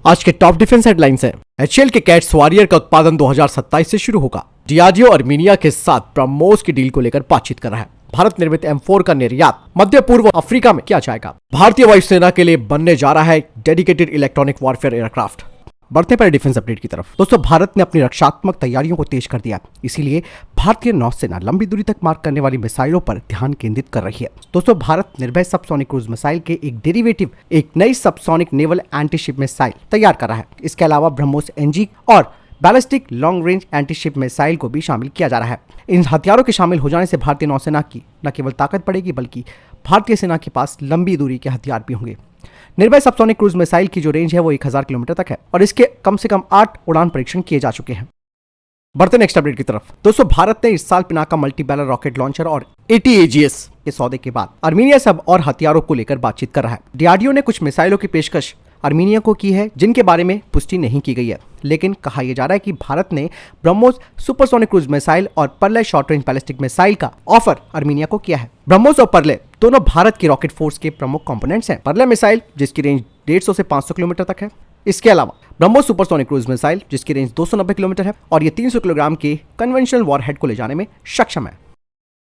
आज के top defence headlines है। एचएएल के कैट्स वॉरियर का उत्पादन 2027 से शुरू होगा। डीआरडीओ आर्मीनिया के साथ ब्रह्मोस की डील को लेकर बातचीत कर रहा है। भारत निर्मित M4 का निर्यात मध्य पूर्व अफ्रीका में किया जाएगा। भारतीय वायुसेना के लिए बनने जा रहा है डेडिकेटेड इलेक्ट्रॉनिक वॉरफेयर एयरक्राफ्ट। बढ़ते पर डिफेंस अपडेट की तरफ। दोस्तों, भारत ने अपनी रक्षात्मक तैयारियों को तेज कर दिया, इसीलिए भारतीय नौसेना लंबी दूरी तक मार करने वाली मिसाइलों पर ध्यान केंद्रित कर रही है। दोस्तों, भारत निर्भय सबसोनिक क्रूज मिसाइल के एक डेरिवेटिव, एक नई सबसोनिक नेवल एंटीशिप मिसाइल तैयार कर रहा है। इसके अलावा ब्रह्मोस NG और ballistic long range antiship missile को भी शामिल किया जा रहा है। इन हथियारों के शामिल हो जाने से भारतीय नौसेना की न केवल ताकत बढ़ेगी, बल्कि भारतीय सेना के पास लंबी दूरी के हथियार भी होंगे। निर्भय सबसोनिक क्रूज मिसाइल की जो रेंज है वो 1000 किलोमीटर तक है और इसके कम से कम 8 उड़ान परीक्षण किए जा चुके हैं। बढ़ते नेक्स्ट अपडेट की तरफ। दोस्तों, भारत ने इस साल Pinaka multi barrel rocket launcher और ATAGS के सौदे के बाद आर्मीनिया से अब और हथियारों को लेकर बातचीत कर रहा है। डीआरडीओ ने कुछ मिसाइलों की पेशकश आर्मीनिया को की है, जिनके बारे में पुष्टि नहीं की गई है, लेकिन कहा यह जा रहा है कि भारत ने ब्रह्मोस सुपरसोनिक क्रूज मिसाइल और पर्ले शॉर्ट रेंज बैलिस्टिक मिसाइल का ऑफर आर्मीनिया को किया है। ब्रह्मोस और पर्ले दोनों भारत की रॉकेट फोर्स के प्रमुख कंपोनेंट्स हैं। पर्ले मिसाइल जिसकी रेंज 150 से 500 किलोमीटर तक है। इसके अलावा ब्रह्मोस सुपरसोनिक क्रूज मिसाइल जिसकी रेंज 290 किलोमीटर है और ये 300 किलोग्राम के कन्वेंशनल वॉरहेड को ले जाने में सक्षम है।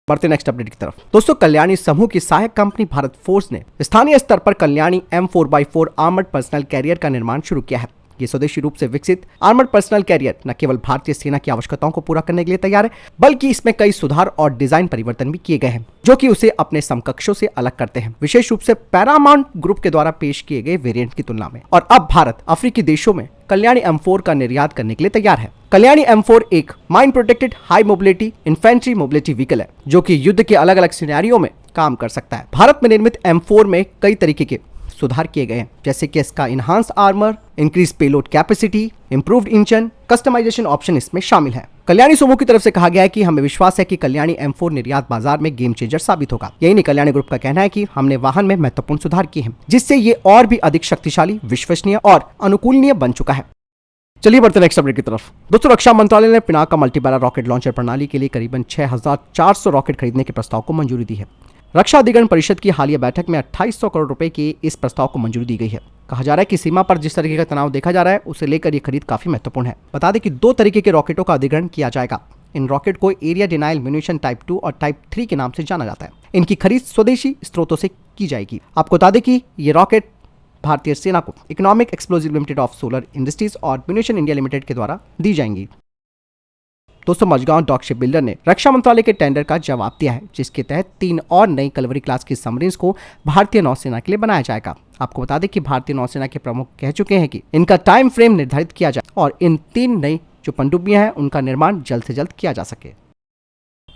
बढ़ते नेक्स्ट अपडेट की तरफ। दोस्तों, कल्याणी समूह की सहायक कंपनी भारत फोर्स ने स्थानीय स्तर पर Kalyani M4x4 armoured personal career का निर्माण शुरू किया है। ये स्वदेशी रूप से विकसित आर्मर्ड पर्सनल कैरियर न केवल भारतीय सेना की आवश्यकताओं को पूरा करने के लिए तैयार है, बल्कि इसमें कई सुधार और डिजाइन परिवर्तन भी किए गए हैं, जो कि उसे अपने समकक्षों से अलग करते हैं, विशेष रूप से पैरामाउंट ग्रुप के द्वारा पेश किए गए वेरिएंट की तुलना में। और अब भारत अफ्रीकी देशों में कल्याणी M4 का निर्यात करने के लिए तैयार है। कल्याणी M4 एक mine protected high mobility infantry mobility vehicle है, जो कि युद्ध के अलग अलग सिनेरियो में काम कर सकता है। भारत में निर्मित M4 में कई तरीके के सुधार किए गए हैं, जैसे कि इसका enhance armour, increase payload capacity, improved engine, customisation option इसमें शामिल है। कल्याणी समूह की तरफ से कहा गया है कि हमें विश्वास है कि कल्याणी M4 निर्यात बाजार में गेम चेंजर साबित होगा। यही नहीं, कल्याणी ग्रुप का कहना है कि हमने वाहन में महत्वपूर्ण सुधार किए हैं, जिससे ये और भी अधिक शक्तिशाली, विश्वसनीय और अनुकूलनीय बन चुका है। चलिए बढ़ते नेक्स्ट अपडेट की तरफ। दोस्तों, रक्षा मंत्रालय ने Pinaka multi barrel rocket launcher प्रणाली के लिए करीबन 6400 रॉकेट खरीदने के प्रस्ताव को मंजूरी दी है। रक्षा अधिग्रहण परिषद की हालिया बैठक में 2800 करोड़ रुपए के इस प्रस्ताव को मंजूरी दी गई है। कहा जा रहा है कि सीमा पर जिस तरीके का तनाव देखा जा रहा है, उसे लेकर यह खरीद काफी महत्वपूर्ण है। बता दें कि 2 तरीके के रॉकेटों का अधिग्रहण किया जाएगा। इन रॉकेट को एरिया डिनाइल म्यूनिशन टाइप 2 और टाइप 3 के नाम से जाना जाता है। इनकी खरीद स्वदेशी स्रोतों से की जाएगी। आपको बता दें कि ये रॉकेट भारतीय सेना को economic explosive limited of solar industries और म्यूनिशन इंडिया लिमिटेड के द्वारा दी जाएंगी। दोस्तों, मझगांव डॉक शिप बिल्डर ने रक्षा मंत्रालय के टेंडर का जवाब दिया है, जिसके तहत 3 और नई कलवरी क्लास की सबमरीन्स को भारतीय नौसेना के लिए बनाया जाएगा। आपको बता दें कि भारतीय नौसेना के प्रमुख कह चुके हैं कि इनका टाइम फ्रेम निर्धारित किया जाए और इन 3 नई जो पनडुब्बियां हैं उनका निर्माण जल्द से जल्द किया जा सके।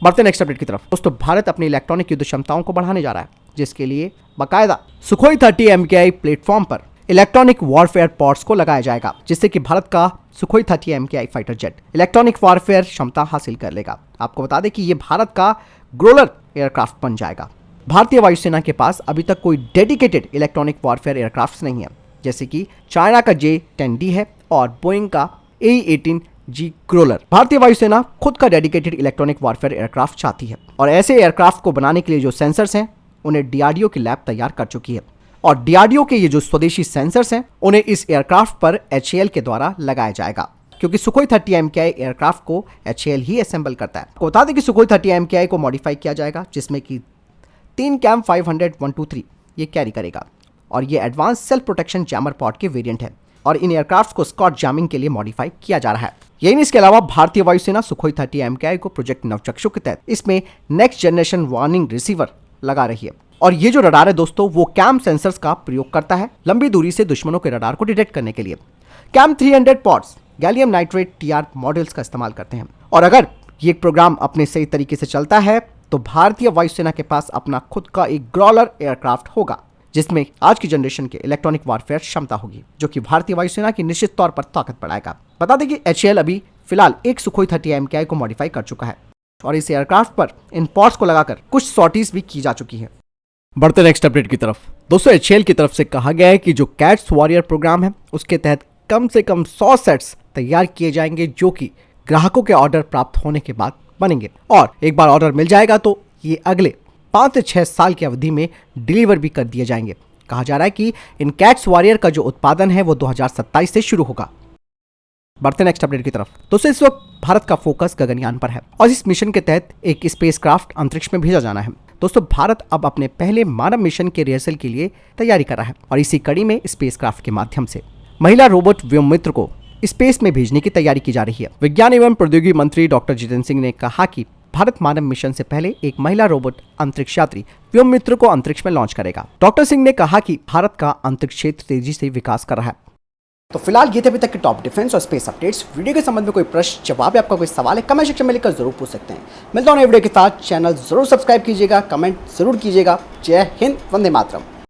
बढ़ते नेक्स्ट अपडेट की तरफ। दोस्तों, भारत अपनी इलेक्ट्रॉनिक युद्ध क्षमताओं को बढ़ाने जा रहा है, जिसके लिए बाकायदा सुखोई 30 MKI प्लेटफॉर्म पर इलेक्ट्रॉनिक वॉरफेयर पॉड्स को लगाया जाएगा, जिससे कि भारत का Sukhoi 30 MKI fighter jet electronic warfare क्षमता हासिल कर लेगा। आपको बता दें कि ये भारत का ग्रोलर एयरक्राफ्ट बन जाएगा। भारतीय वायुसेना के पास अभी तक कोई डेडिकेटेड इलेक्ट्रॉनिक वॉरफेयर एयरक्राफ्ट नहीं है, जैसे कि चाइना का J-10D है और बोइंग का AE-18G ग्रोलर। भारतीय वायुसेना खुद का डेडिकेटेड इलेक्ट्रॉनिक वॉरफेयर एयरक्राफ्ट चाहती है और ऐसे एयरक्राफ्ट को बनाने के लिए जो सेंसर्स हैं उन्हें डीआरडीओ की लैब तैयार कर चुकी है और डीआरडीओ के ये जो स्वदेशी सेंसर्स हैं उन्हें इस एयरक्राफ्ट पर HAL के द्वारा लगाया जाएगा, क्योंकि सुखोई 30 MKI एयरक्राफ्ट को HAL ही असेंबल करता है। आपको बता दें कि सुखोई 30 MKI को मॉडिफाई किया जाएगा, जिसमें कि 3 कैम 500-123 ये कैरी करेगा और ये advance self protection jammer pod के वेरिएंट है और इन एयरक्राफ्ट को स्कॉट जैमिंग के लिए मॉडिफाई किया जा रहा है। यही नहीं, इसके अलावा भारतीय वायुसेना सुखोई 30 MKI को प्रोजेक्ट नवचक्षु के तहत इसमें नेक्स्ट जनरेशन वार्निंग रिसीवर लगा रही है और ये जो रडार है दोस्तों, वो कैम सेंसर्स का प्रयोग करता है लंबी दूरी से दुश्मनों के रडार को डिटेक्ट करने के लिए। Cam 300 pods gallium nitrate TR models का इस्तेमाल करते हैं और अगर ये प्रोग्राम अपने सही तरीके से चलता है तो भारतीय वायुसेना के पास अपना खुद का एक ग्रोलर एयरक्राफ्ट होगा, जिसमें आज की जनरेशन के इलेक्ट्रॉनिक वॉरफेयर क्षमता होगी, जो कि भारतीय वायुसेना की निश्चित तौर पर ताकत बढ़ाएगा। बता दें कि HAL अभी फिलहाल एक सुखोई 30 MKI को मॉडिफाई कर चुका है और इस एयरक्राफ्ट पर इन पॉड्स को लगाकर कुछ सॉर्टीज भी की जा चुकी है। बढ़ते नेक्स्ट अपडेट की तरफ। दोस्तों, HAL की तरफ से कहा गया है कि जो कैट्स वॉरियर प्रोग्राम है उसके तहत कम से कम 100 सेट्स तैयार किए जाएंगे, जो कि ग्राहकों के ऑर्डर प्राप्त होने के बाद बनेंगे और एक बार ऑर्डर मिल जाएगा तो ये अगले 5 से 6 साल की अवधि में डिलीवर भी कर दिए जाएंगे। कहा जा रहा है कि इन कैट्स वॉरियर का जो उत्पादन है वो 2027 से शुरू होगा। बढ़ते नेक्स्ट अपडेट की तरफ। दोस्तों इस वक्त भारत का फोकस गगनयान पर है और इस मिशन के तहत एक स्पेसक्राफ्ट अंतरिक्ष में भेजा जाना है। दोस्तों भारत अब अपने पहले मानव मिशन के रिहर्सल के लिए तैयारी कर रहा है और इसी कड़ी में स्पेसक्राफ्ट के माध्यम से महिला रोबोट व्योममित्र को स्पेस में भेजने की तैयारी की जा रही है। विज्ञान एवं प्रौद्योगिकी मंत्री डॉक्टर जितेंद्र सिंह ने कहा कि भारत मानव मिशन से पहले एक महिला रोबोट अंतरिक्ष यात्री व्योममित्र को अंतरिक्ष में लॉन्च करेगा। डॉक्टर सिंह ने कहा कि भारत का अंतरिक्ष क्षेत्र तेजी से विकास कर रहा है। तो फिलहाल ये थे अभी तक के टॉप डिफेंस और स्पेस अपडेट्स। वीडियो के संबंध में कोई प्रश्न जवाब या आपका कोई सवाल है कमेंट सेक्शन में लिखकर जरूर पूछ सकते हैं। मिलता हूं नए वीडियो के साथ। चैनल जरूर सब्सक्राइब कीजिएगा, कमेंट जरूर कीजिएगा। जय हिंद, वंदे मातरम।